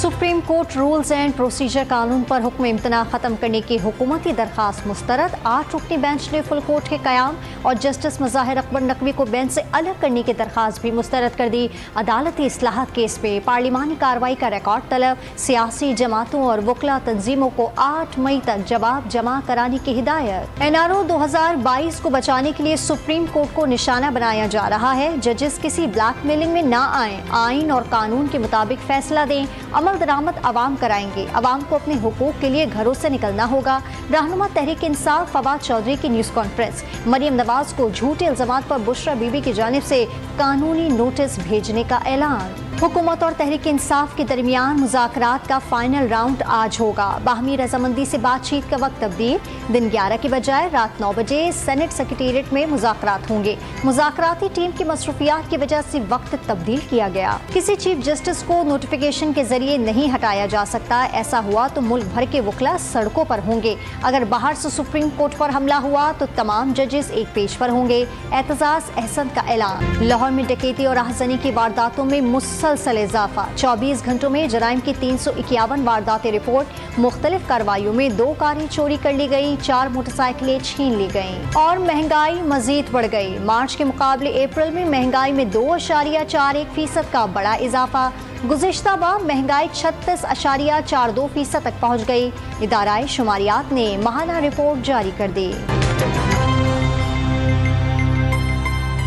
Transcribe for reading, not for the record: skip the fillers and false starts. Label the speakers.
Speaker 1: Supreme court rules and procedure कानून पर हुक्म इम्तना खत्म करने की हुकूमती दरखास्त मुस्तरद। 8 रुकनी बेंच ने फुल कोर्ट के कयाम और जस्टिस मुज़ाहिर अकबर नकवी को बेंच से अलग करने की दरखास्त भी मुस्तरद कर दी। अदालती इस्लाहत केस पे पार्लिमानी कार्रवाई का रिकॉर्ड तलब। सियासी जमातों और वकला तंजीमों को 8 मई तक जवाब जमा कराने की हिदायत। NRO 2022 को बचाने के लिए सुप्रीम कोर्ट को निशाना बनाया जा रहा है। जजेस किसी ब्लैकमेलिंग में ना आए, आइन और कानून के मुताबिक फैसला दें। अमल दरामद अवाम कराएंगे। अवाम को अपने हुकूक के लिए घरों से निकलना होगा। रहनुमा तहरीक इंसाफ फवाद चौधरी की न्यूज़ कॉन्फ्रेंस। मरियम नवाज को झूठे इल्जामात पर बुशरा बीबी की जानिब से कानूनी नोटिस भेजने का ऐलान। हुकूमत और तहरीक इंसाफ के दरमियान मुज़ाकरात का फाइनल राउंड आज होगा। बाहमी रजामंदी से बातचीत का वक्त तब्दील। दिन 11 की बजाय रात 9 बजे सेनेट सेक्रेटेरिएट में मुज़ाकरात होंगे। मुज़ाकराती टीम की मसरूफियात की वजह से वक्त तब्दील किया गया। किसी चीफ जस्टिस को नोटिफिकेशन के जरिए नहीं हटाया जा सकता। ऐसा हुआ तो मुल्क भर के वकला सड़कों पर होंगे। अगर बाहर से सुप्रीम कोर्ट पर हमला हुआ तो तमाम जजेस एक पेज पर होंगे। एतजाज अहसन का ऐलान। लाहौर में डकैती और राहजनी की वारदातों में मुसलसल इजाफा। 24 घंटों में जराइम की 351 वारदातें रिपोर्ट। मुख्तलिफ कार्रवाइयों में 2 कारें चोरी कर ली गई, 4 मोटरसाइकिलें छीन ली गईं। और महंगाई मजीद बढ़ गई। मार्च के मुकाबले अप्रैल में महंगाई में 2.41% का बड़ा इजाफा। गुज़िश्ता माह महंगाई 36.42% तक पहुँच गई। इदारा शुमारियात ने माहाना रिपोर्ट जारी कर दी।